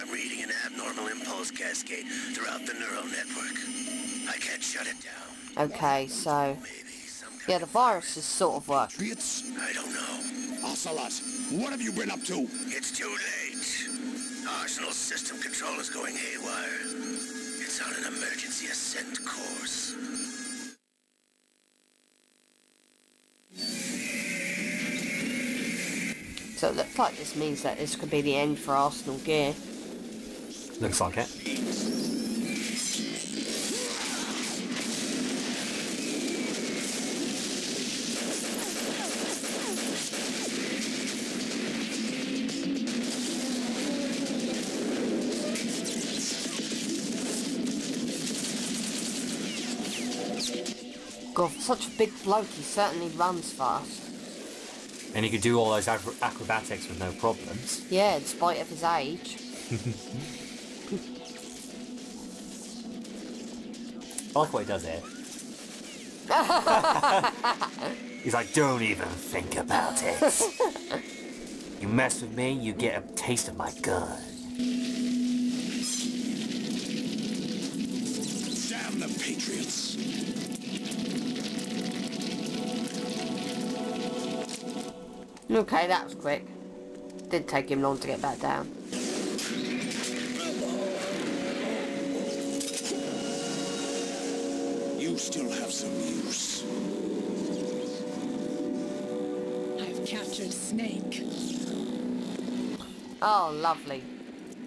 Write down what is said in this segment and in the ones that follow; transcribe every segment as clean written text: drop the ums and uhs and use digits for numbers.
I'm reading an abnormal impulse cascade throughout the neural network. I can't shut it down. Okay, so... Yeah, the virus is sort of like... I don't know. Ocelot, what have you been up to? It's too late. Arsenal system control is going haywire. It's on an emergency ascent course. So it looks like this means that this could be the end for Arsenal gear. Looks like it. God, for such a big bloke, he certainly runs fast. And he could do all those acrobatics with no problems. Yeah, in spite of his age. I like what he does here. He's like, don't even think about it. You mess with me, you get a taste of my gun. Damn the Patriots! Okay, that was quick. Didn't take him long to get back down. You still have some use. I've captured Snake. Oh, lovely.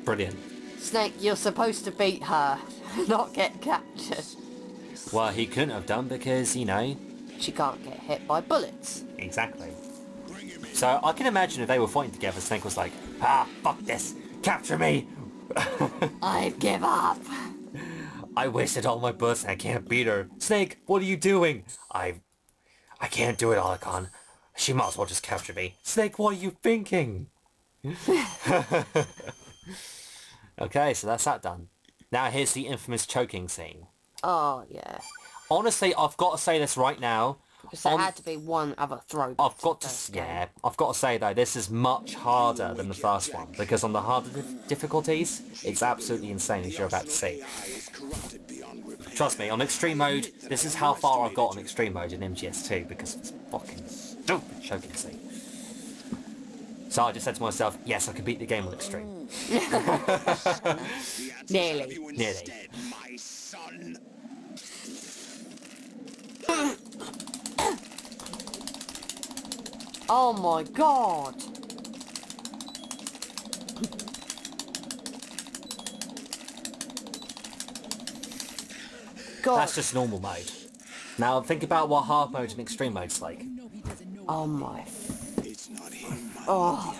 Brilliant. Snake, you're supposed to beat her, not get captured. Well, he couldn't have done because, you know... She can't get hit by bullets. Exactly. So I can imagine if they were fighting together, Snake was like, ah, fuck this, capture me! I give up. I wasted all my bullets and I can't beat her. Snake, what are you doing? I can't do it, Alakon. She might as well just capture me. Snake, what are you thinking? Okay, so that's that done. Now here's the infamous choking scene. Oh, yeah. Honestly, I've got to say this right now. Because there had to be one other throwback. I've got to say though, this is much harder than the first one, because on the harder difficulties, it's absolutely insane as you're about to see. Trust me, on extreme mode, this is how far I've got on extreme mode in MGS2, because it's fucking stupid choking scene. So I just said to myself, yes, I can beat the game on extreme. Nearly. Nearly. Oh my god! God. That's just normal mode. Now think about what hard mode and extreme mode's like. Oh my... It's not him. Oh.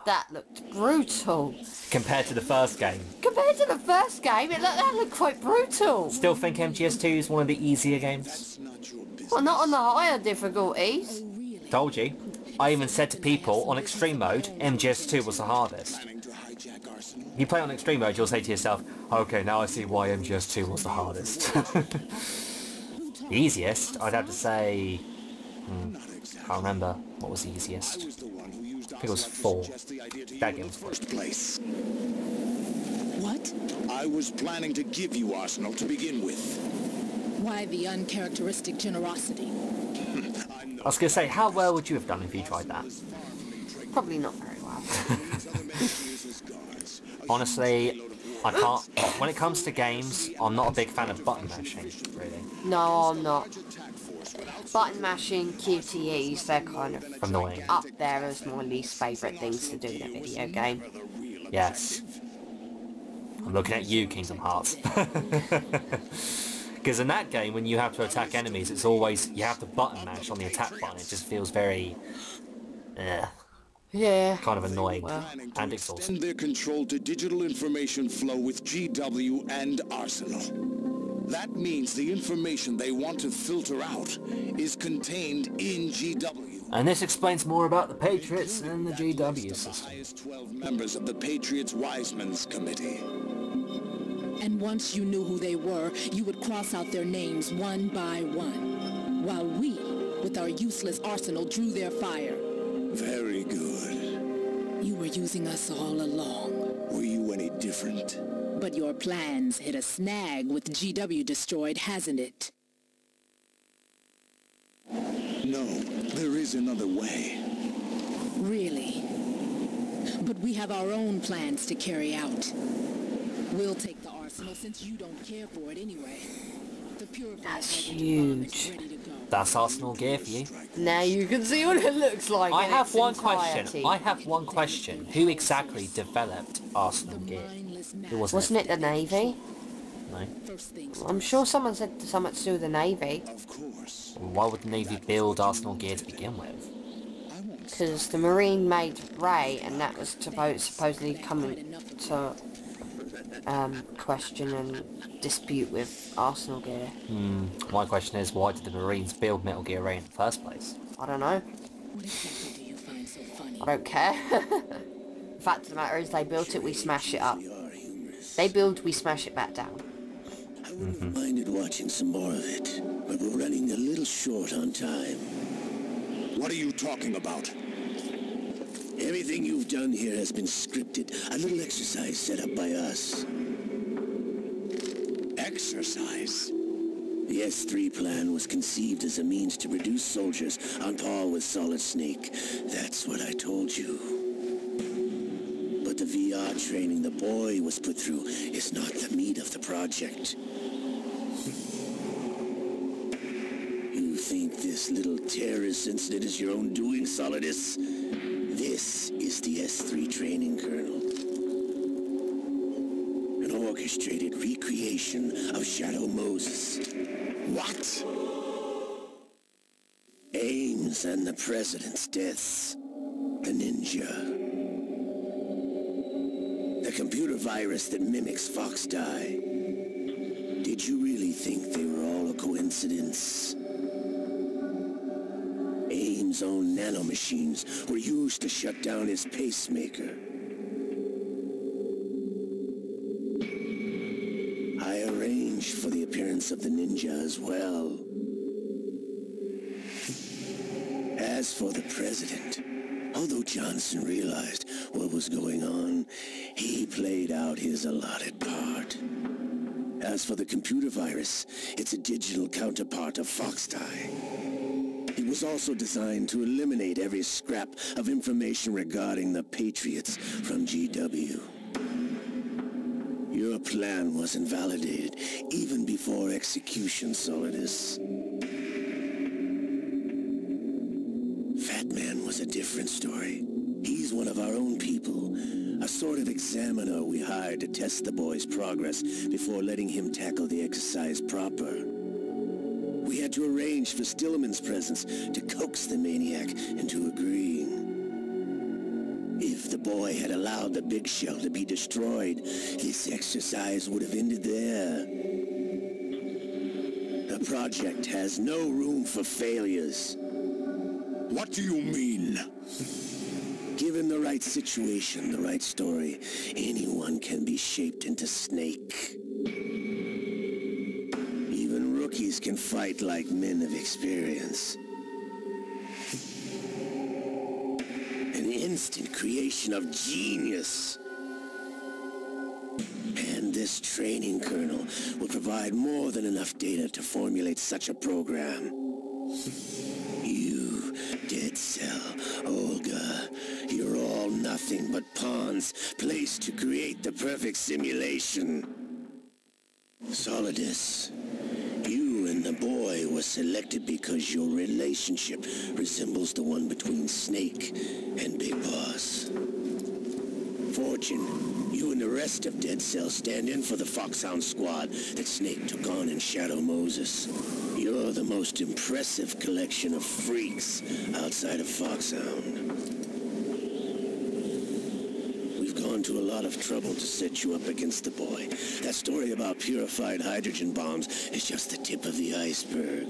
That looked brutal. Compared to the first game. Compared to the first game, that looked quite brutal. Still think MGS2 is one of the easier games? Well, not on the higher difficulties. Told you. I even said to people, on extreme mode, MGS2 was the hardest. If you play on extreme mode, you'll say to yourself, okay, now I see why MGS2 was the hardest. The easiest, I'd have to say... I can't remember what was the easiest. I think it was 4. That game was first place. What? I was planning to give you Arsenal to begin with. Why the uncharacteristic generosity? I was going to say, how well would you have done if you tried that? Probably not very well. Honestly, I can't... When it comes to games, I'm not a big fan of button mashing, really. No, I'm not. Button mashing, QTEs, they're kind of annoying. Up there as my least favourite things to do in a video game. Yes. I'm looking at you, Kingdom Hearts. Because in that game, when you have to attack enemies, it's always... You have to button mash on the attack button. It just feels very... Yeah. Kind of annoying and exhausting. Extend their control to digital information flow with GW and Arsenal. That means the information they want to filter out is contained in GW. And this explains more about the Patriots and the GW system. Highest 12 members of the Patriots Wiseman's Committee. And once you knew who they were, you would cross out their names one by one, while we, with our useless arsenal, drew their fire. Very good. You were using us all along. Were you any different? But your plans hit a snag with GW destroyed, hasn't it? No, there is another way. Really? But we have our own plans to carry out. We'll take the arsenal since you don't care for it anyway. The purified That's hydrogen bomb is huge. ready to go. That's Arsenal gear for you. Now you can see what it looks like. I in have its one entirety. question. I have one question. Who exactly developed Arsenal gear? Who wasn't Wasn't it the Navy? No. First things I'm sure someone said something to do with the Navy. Of course. Why would the Navy build Arsenal gear to begin with? Because the Marine made Ray, and that was supposedly coming to question and dispute with Arsenal gear. My question is, why did the Marines build Metal Gear Ray in the first place? I don't know. What exactly do you find so funny? I don't care. The fact of the matter is, they built it, we smash it up. They build, we smash it back down. I wouldn't have minded watching some more of it, but we're running a little short on time. What are you talking about? Everything you've done here has been scripted. A little exercise set up by us. Exercise? The S3 plan was conceived as a means to reduce soldiers on par with Solid Snake. That's what I told you. But the VR training the boy was put through is not the meat of the project. You think this little terrorist incident is your own doing, Solidus? This is the S3 training kernel. An orchestrated recreation of Shadow Moses. What? Ames and the President's deaths. The ninja. The computer virus that mimics Fox Die. Did you really think they were all a coincidence? Ames' own nanomachines were used to shut down his pacemaker. I arranged for the appearance of the ninja as well. As for the President, although Johnson realized what was going on, he played out his allotted part. As for the computer virus, it's a digital counterpart of Fox Die. It was also designed to eliminate every scrap of information regarding the Patriots from GW. Your plan was invalidated even before execution, Solidus. Fat Man was a different story. He's one of our own people, a sort of examiner we hired to test the boy's progress before letting him tackle the exercise proper. We had to arrange for Stillman's presence to coax the maniac into agreeing. If the boy had allowed the big shell to be destroyed, this exercise would have ended there. The project has no room for failures. What do you mean? Given the right situation, the right story, anyone can be shaped into Snake. Even rookies can fight like men of experience. An instant creation of genius. And this training kernel will provide more than enough data to formulate such a program. You, Dead Cell, Olga, you're all nothing but pawns placed to create the perfect simulation. Solidus, you and the boy were selected because your relationship resembles the one between Snake and Big Boss. Fortune, you and the rest of Dead Cell stand in for the Foxhound squad that Snake took on in Shadow Moses. You're the most impressive collection of freaks outside of Foxhound. We've gone to a lot of trouble to set you up against the boy. That story about purified hydrogen bombs is just the tip of the iceberg.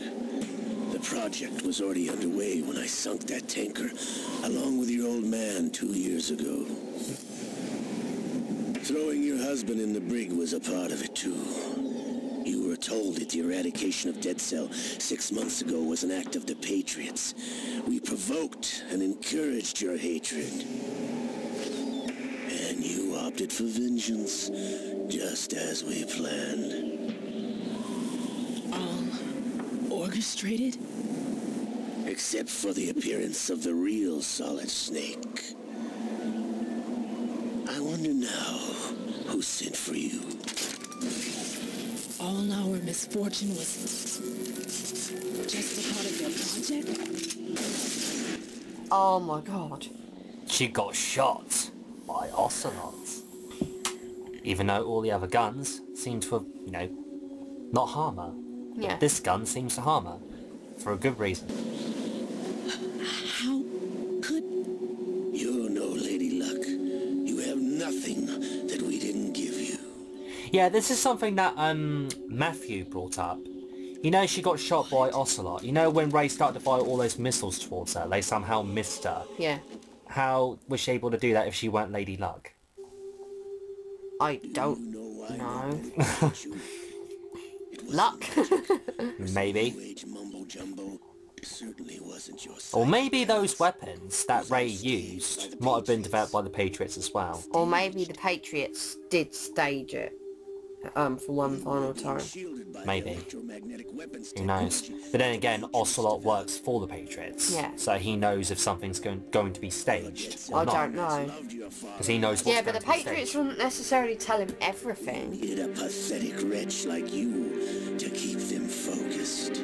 The project was already underway when I sunk that tanker, along with your old man 2 years ago. Throwing your husband in the brig was a part of it too. You were told that the eradication of Dead Cell 6 months ago was an act of the Patriots. We provoked and encouraged your hatred. opted for vengeance, just as we planned. All orchestrated? Except for the appearance of the real Solid Snake. I wonder now who sent for you. All our misfortune was just a part of their project? Oh my god. She got shot by ocelots. Even though all the other guns seem to have, you know, not harm her. Yeah. This gun seems to harm her. For a good reason. How could... You're no Lady Luck. You have nothing that we didn't give you. Yeah, this is something that Matthew brought up. You know, she got shot by Ocelot. You know, when Ray started to fire all those missiles towards her, they somehow missed her. Yeah. How was she able to do that if she weren't Lady Luck? I don't know. Luck? Maybe. Certainly wasn't your Or maybe those weapons that Ray used might have been developed by the Patriots as well. Or maybe the Patriots did stage it for one final time. Maybe. Who knows? But then again, Ocelot works for the Patriots. Yeah. So he knows if something's going to be staged or I not. don't know. Because he knows what's Yeah, but going the to be Patriots staged. wouldn't necessarily tell him everything. Needed a pathetic wretch like you to keep them focused.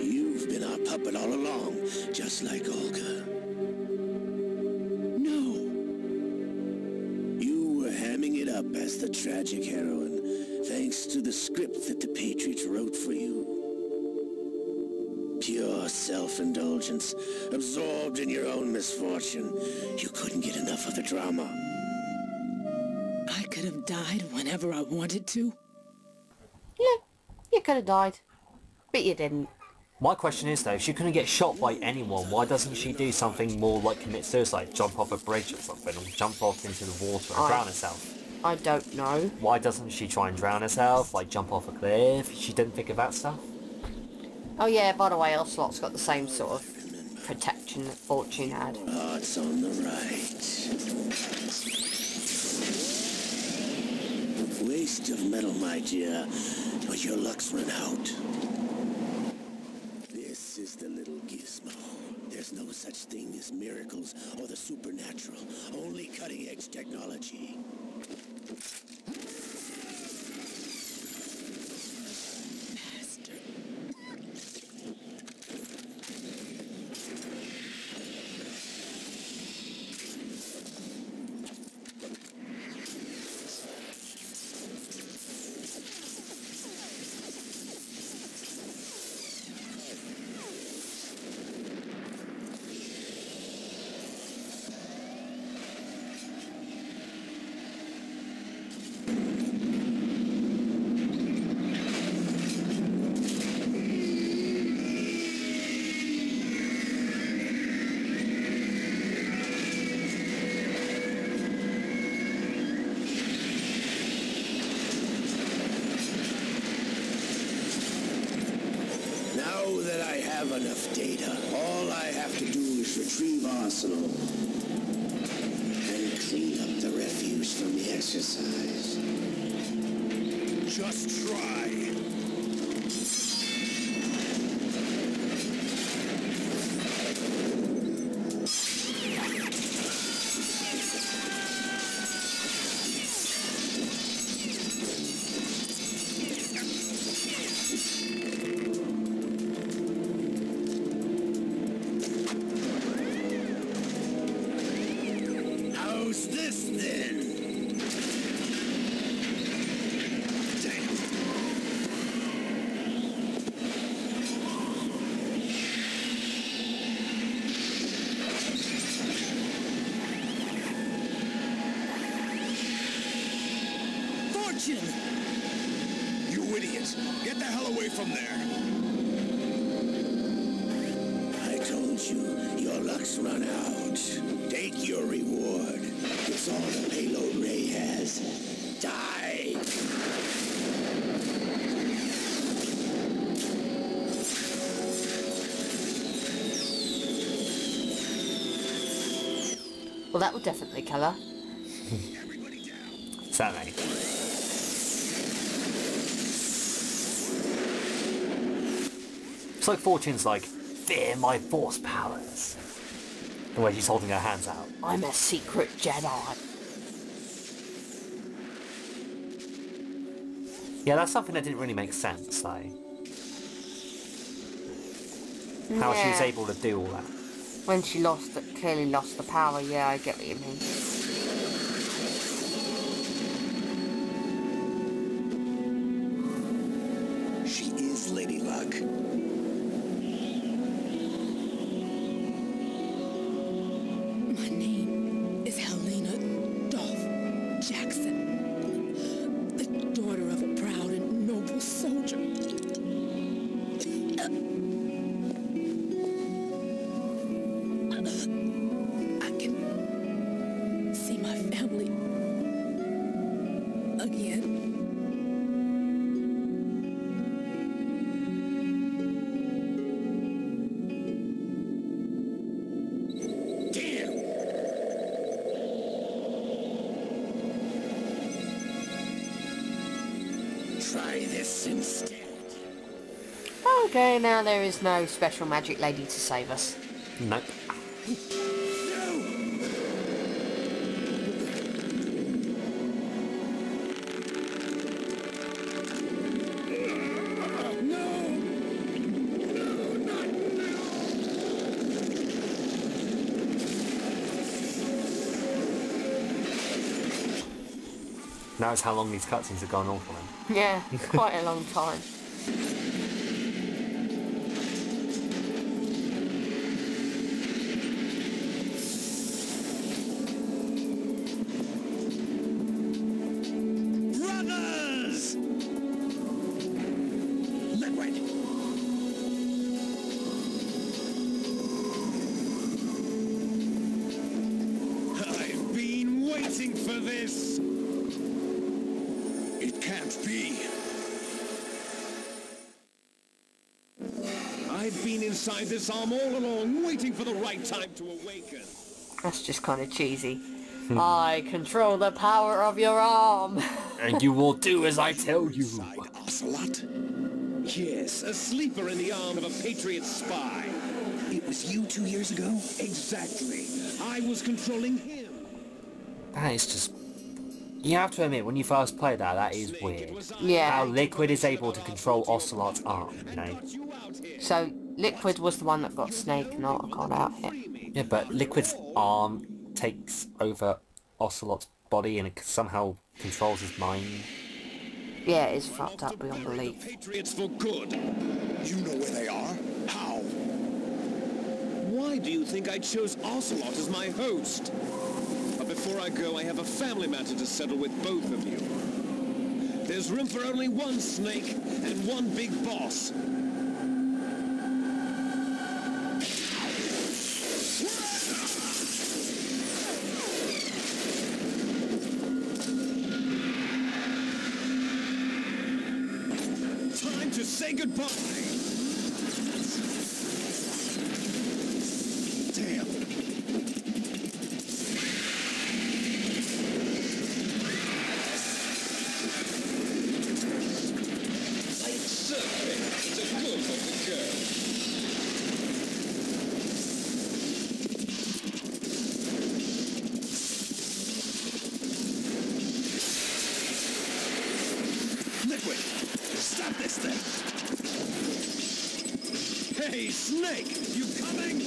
You've been our puppet all along, just like Olga. No. You were hamming it up as the tragic heroine, thanks to the script that the Patriots wrote for you. Pure self-indulgence, absorbed in your own misfortune. You couldn't get enough of the drama. I could have died whenever I wanted to. Yeah, you could have died. But you didn't. My question is though, if she couldn't get shot by anyone, why doesn't she do something more like commit suicide? Jump off a bridge or something, or jump off into the water and drown herself? I don't know. Why doesn't she try and drown herself, like jump off a cliff? She didn't think of that stuff? Oh yeah, by the way, Ocelot's got the same sort of protection that Fortune had. Hearts on the right. Waste of metal, my dear, but your luck's run out. This is the little gizmo. There's no such thing as miracles or the supernatural, only cutting-edge technology. Now that I have enough data, all I have to do is retrieve Arsenal and clean up the refuse from the exercise. Just try. How's this then? Fortune! You idiots! Get the hell away from there! I told you, your luck's run out. Take your reward. It's all the payload Ray has. Die! Well, that would definitely kill her. Certainly. It's like Fortune's like, fear my force powers. The way she's holding her hands out. I'm a secret Jedi. Yeah, that's something that didn't really make sense, though. How she was Yeah. able to do all that. When she clearly lost the power, yeah, I get what you mean. She is Lady Luck. My name is Helena Dolph Jackson, the daughter of a proud and noble soldier. I can see my family again. Damn! Try this instead. Okay, now there is no special magic lady to save us. Nope. Notice how long these cutscenes have gone on for them. Yeah, quite a long time. Brothers! Liquid! I've been waiting for this. It can't be. I've been inside this arm all along, waiting for the right time to awaken. That's just kind of cheesy. I control the power of your arm. And you will do as I tell you. Inside Ocelot? Yes, a sleeper in the arm of a Patriot spy. It was you 2 years ago? Exactly. I was controlling him. That is just... You have to admit, when you first play that, that is weird. Yeah. How Liquid is able to control Ocelot's arm, you know? So, Liquid was the one that got Snake, not got out here. Yeah, but Liquid's arm takes over Ocelot's body and it somehow controls his mind. Yeah, it's fucked up beyond belief. Patriots for good. You know where they are? How? Why do you think I chose Ocelot as my host? But before I go, I have a family matter to settle with both of you. There's room for only one snake and one big boss. Time to say goodbye. Damn. Like surfing. It's a good looking girl. Liquid, stop this thing! Hey, Snake, you coming?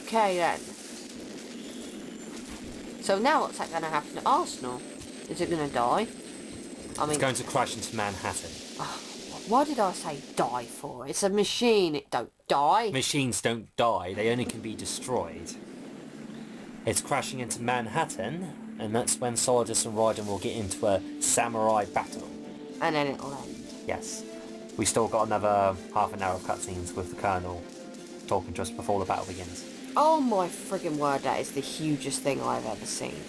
Okay then. So now what's that going to happen to Arsenal? Is it going to die? I mean, It's going to crash into Manhattan. why did I say die for? It's a machine, it don't die. Machines don't die, they only can be destroyed. It's crashing into Manhattan, and that's when Solidus and Raiden will get into a samurai battle. And then it'll end. Yes. We still got another half an hour of cutscenes with the Colonel talking just before the battle begins. Oh my friggin' word, that is the hugest thing I've ever seen.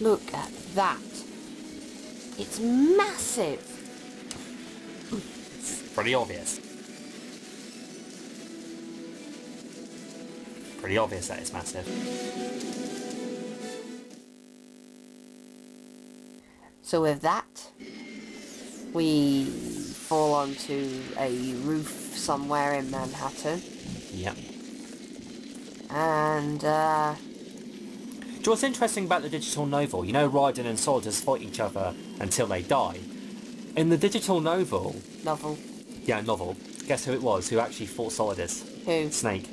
Look at that. It's massive. It's pretty obvious. Pretty obvious that it's massive. So with that, we fall onto a roof somewhere in Manhattan. Yep. And, Do you know what's interesting about the digital novel? You know Raiden and Solidus fight each other until they die. In the digital novel... Novel. Yeah, novel. Guess who it was who actually fought Solidus? Who? Snake.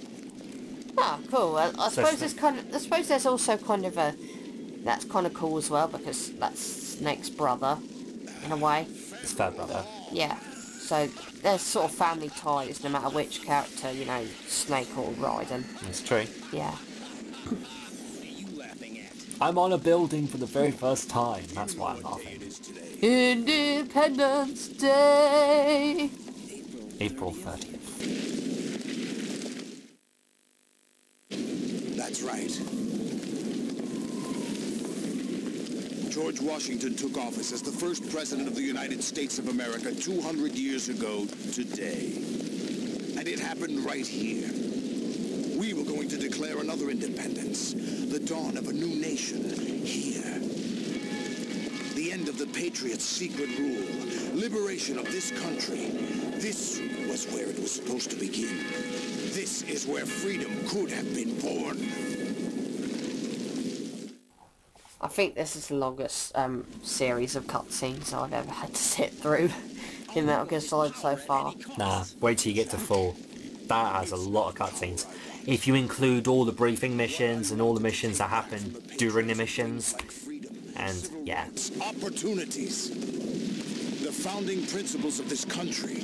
Oh, cool. Well, I So suppose I suppose there's also kind of a... That's kind of cool as well, because that's Snake's brother, in a way. His third brother. Yeah. So there's sort of family ties, no matter which character, you know, Snake or Raiden. That's true. Yeah. I'm on a building for the very first time. That's why I'm laughing. Independence Day! April 30th. That's right. George Washington took office as the first president of the United States of America 200 years ago today. And it happened right here. We were going to declare another independence, the dawn of a new nation here. The end of the Patriots' secret rule, liberation of this country. This was where it was supposed to begin. This is where freedom could have been born. I think this is the longest series of cutscenes I've ever had to sit through in Metal Gear Solid so far. Nah, wait till you get to 4. That has a lot of cutscenes. If you include all the briefing missions and all the missions that happen during the missions, and yeah. Opportunities. The founding principles of this country.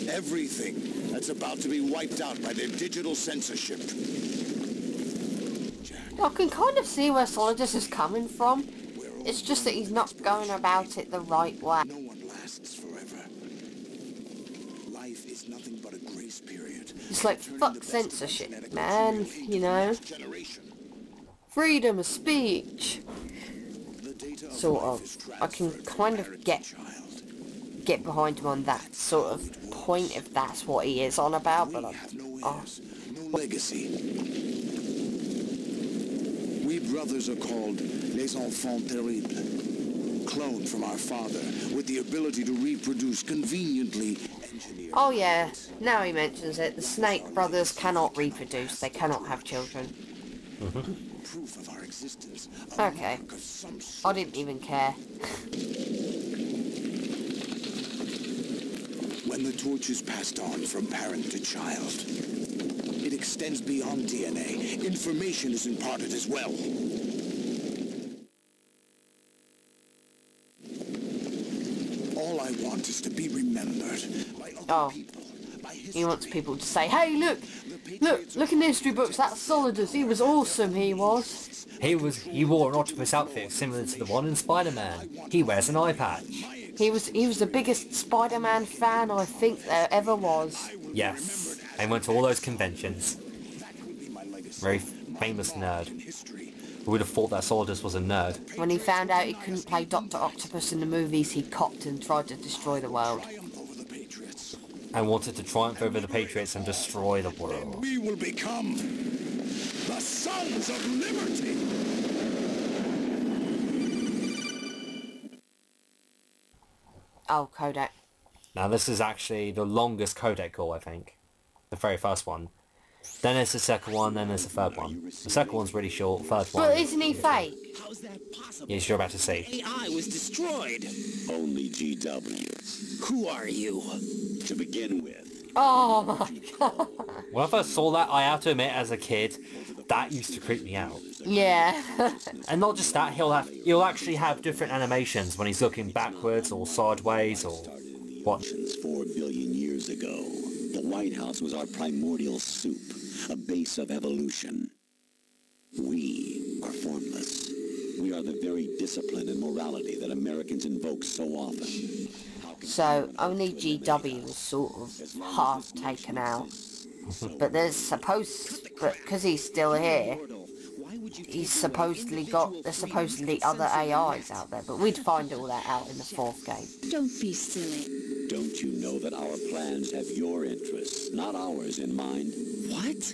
Everything that's about to be wiped out by their digital censorship. I can kind of see where Solidus is coming from. It's just that he's not going about it the right way. No one lasts forever. Life is nothing but a grace period. It's like, fuck censorship, man, you know? Freedom of speech. Sort of. I can kind of get behind him on that sort of point if that's what he is on about, but no legacy. We brothers are called les enfants terribles. Cloned from our father, with the ability to reproduce conveniently engineered. Oh yeah, now he mentions it. The Snake brothers cannot reproduce. They cannot have children. Proof of our existence. Okay. I didn't even care. When the torch is passed on from parent to child, it extends beyond DNA. Information is imparted as well. All I want is to be remembered by other people. He wants people to say, hey, look in the history books, that's Solidus. He was awesome, he was. He wore an octopus outfit similar to the one in Spider-Man. He wears an eye patch. He was the biggest Spider-Man fan I think there ever was. Yes, and went to all those conventions. Very famous nerd. Who would have thought that Solidus was a nerd? When he found out he couldn't play Dr. Octopus in the movies, he copped and tried to destroy the world. And wanted to triumph over the Patriots and destroy the world. We will become the Sons of Liberty! Oh, Kodak. Now this is actually the longest codec call, I think. The very first one. Then there's the second one, then there's the third one. The second one's really short, third one... But isn't he fake? How's that possible? Yes, you're about to see. AI was destroyed. Only GW. Who are you? To begin with, Oh my god. When I first saw that, I have to admit, as a kid, that used to creep me out. Yeah. And not just that, he'll actually have different animations when he's looking backwards or sideways or what. 4 billion years ago, the White House was our primordial soup, a base of evolution. We are formless. We are the very discipline and morality that Americans invoke so often. So only GW was sort of half taken out. But there's because he's still here, there's supposedly other AIs out there, but we'd find all that out in the 4th game. Don't be silly. Don't you know that our plans have your interests, not ours, in mind? What?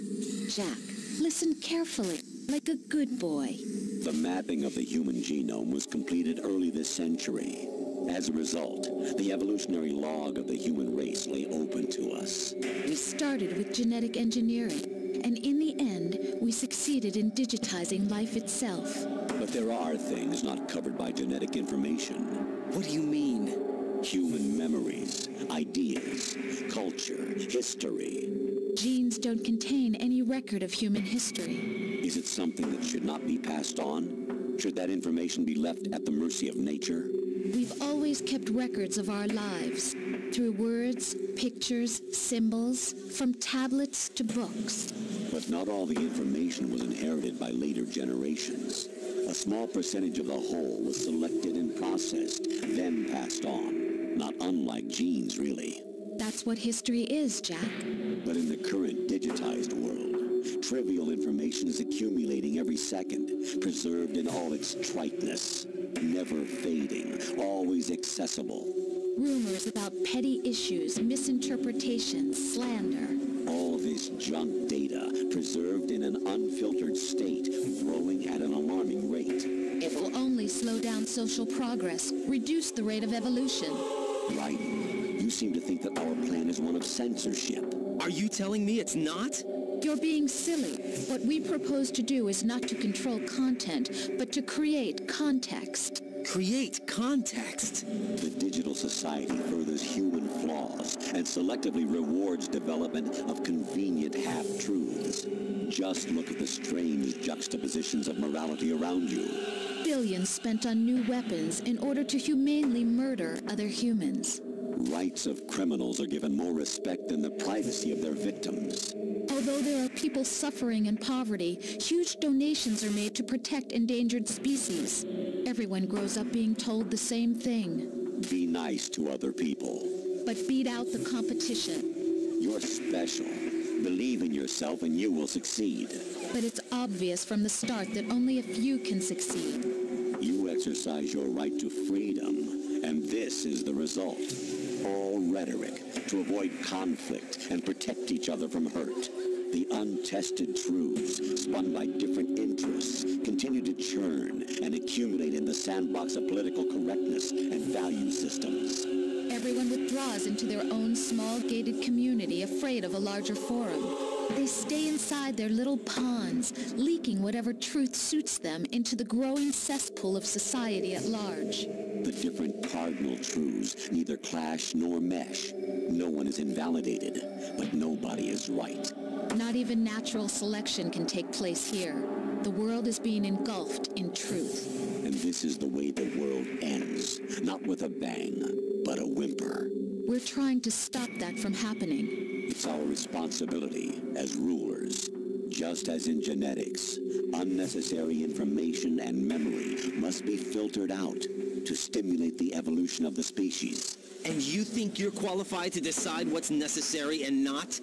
Jack, listen carefully, like a good boy. The mapping of the human genome was completed early this century. As a result, the evolutionary log of the human race lay open to us. We started with genetic engineering, and in the end, we succeeded in digitizing life itself. But there are things not covered by genetic information. What do you mean? Human memories, ideas, culture, history. Genes don't contain any record of human history. Is it something that should not be passed on? Should that information be left at the mercy of nature? We've always kept records of our lives, through words, pictures, symbols, from tablets to books. But not all the information was inherited by later generations. A small percentage of the whole was selected and processed, then passed on. Not unlike genes, really. That's what history is, Jack. But in the current digitized world, trivial information is accumulating every second, preserved in all its triteness, never fading, always accessible. Rumors about petty issues, misinterpretations, slander. All this junk data, preserved in an unfiltered state, growing at an alarming rate. It will only slow down social progress, reduce the rate of evolution. Right. You seem to think that our plan is one of censorship. Are you telling me it's not? You're being silly. What we propose to do is not to control content, but to create context. Create context? The digital society furthers human flaws and selectively rewards development of convenient half-truths. Just look at the strange juxtapositions of morality around you. Billions spent on new weapons in order to humanely murder other humans. Rights of criminals are given more respect than the privacy of their victims. Although there are people suffering in poverty, huge donations are made to protect endangered species. Everyone grows up being told the same thing. Be nice to other people. But beat out the competition. You're special. Believe in yourself and you will succeed. But it's obvious from the start that only a few can succeed. You exercise your right to freedom, and this is the result. All rhetoric to avoid conflict and protect each other from hurt. The untested truths, spun by different interests, continue to churn and accumulate in the sandbox of political correctness and value systems. Everyone withdraws into their own small gated community, afraid of a larger forum. They stay inside their little ponds, leaking whatever truth suits them into the growing cesspool of society at large. The different cardinal truths neither clash nor mesh. No one is invalidated, but nobody is right. Not even natural selection can take place here. The world is being engulfed in truth. And this is the way the world ends, not with a bang, but a whimper. We're trying to stop that from happening. It's our responsibility as rulers. Just as in genetics, unnecessary information and memory must be filtered out to stimulate the evolution of the species. And you think you're qualified to decide what's necessary and not?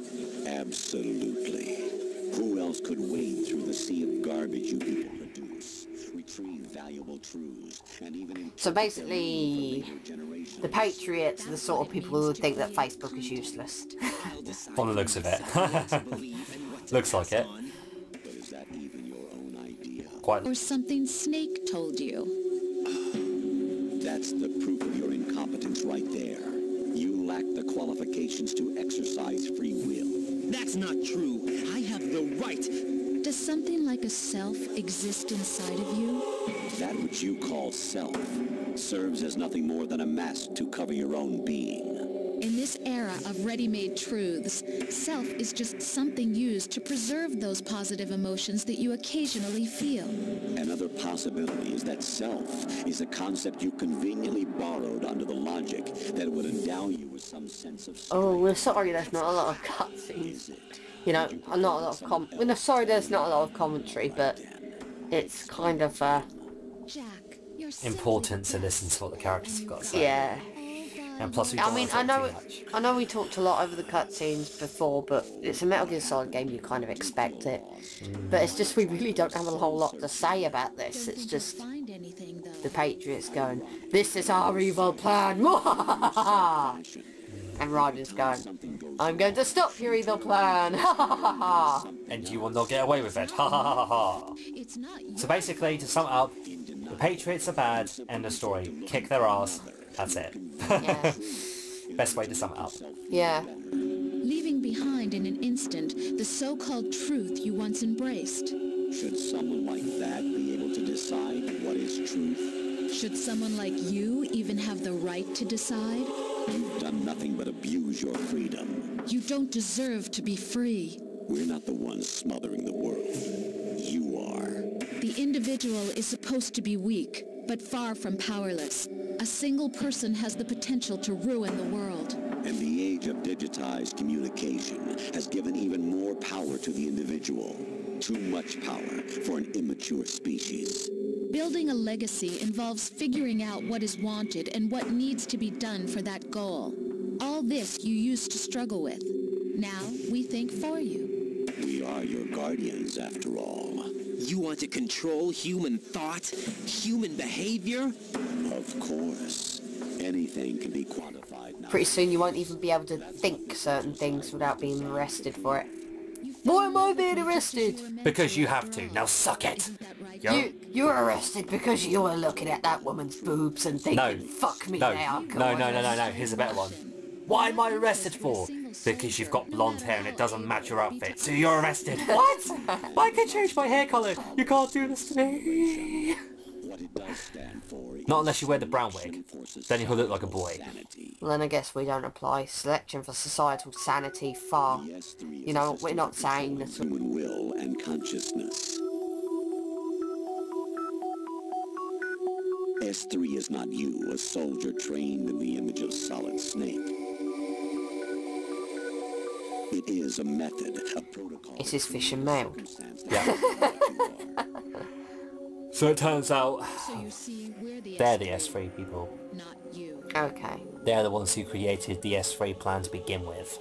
Absolutely. Who else could wade through the sea of garbage you people produce, retrieve valuable truths, and even... So basically, the Patriots are the sort of people who would think that Facebook is useless. On the looks of it. Looks like it. But is that even your own idea? Quite. Or something Snake told you. That's the proof of your incompetence right there. You lack the qualifications to exercise free will. That's not true. I have the right. Does something like a self exist inside of you? That which you call self serves as nothing more than a mask to cover your own being. In this era of ready-made truths, self is just something used to preserve those positive emotions that you occasionally feel. Another possibility is that self is a concept you conveniently borrowed under the logic that would endow you with some sense of strength. Oh, we're sorry there's not a lot of cutscenes. You know, not a lot of we're sorry there's not a lot of commentary, but it's kind of Jack, you're so Important to listen to what the characters have got to say. yeah. Oh And plus we I don't mean, want to talk too much. I know we talked a lot over the cutscenes before, but it's a Metal Gear Solid game, you kind of expect it. But it's just we really don't have a whole lot to say about this. It's just the Patriots going, "This is our evil plan," and Ryder's going, "I'm going to stop your evil plan," And you will not get away with it. Ha ha ha ha ha. So basically, to sum it up, the Patriots are bad, end of story. Kick their ass. That's it. Yeah. Best way to sum it up. Yeah. Leaving behind in an instant the so-called truth you once embraced. Should someone like that be able to decide what is truth? Should someone like you even have the right to decide? You've done nothing but abuse your freedom. You don't deserve to be free. We're not the ones smothering the world. You are. The individual is supposed to be weak, but far from powerless. A single person has the potential to ruin the world. And the age of digitized communication has given even more power to the individual. Too much power for an immature species. Building a legacy involves figuring out what is wanted and what needs to be done for that goal. All this you used to struggle with. Now we think for you. We are your guardians, after all. You want to control human thought, human behavior? Of course. Anything can be quantified now. Pretty soon you won't even be able to think certain things without being arrested for it. Why am I being arrested? Because you have to. Now suck it. You're arrested because you were looking at that woman's boobs and thinking, No. fuck me, No. they are No. Here's a better one. What am I arrested for? Because you've got blonde hair and it doesn't match your outfit, so you're arrested. What? I can change my hair colour. You can't do this to me. What it does stand for Not unless you wear the brown wig. Then you'll look like a boy. Well, then I guess we don't apply selection for societal sanity far. You know, we're not saying that. Human will and consciousness. S3 is not you, a soldier trained in the image of Solid Snake. It is a method, a protocol. It is fish and mail. Yeah. So it turns out So you see, we're the they're the S3 people. not you. Okay. They're the ones who created the S3 plan to begin with.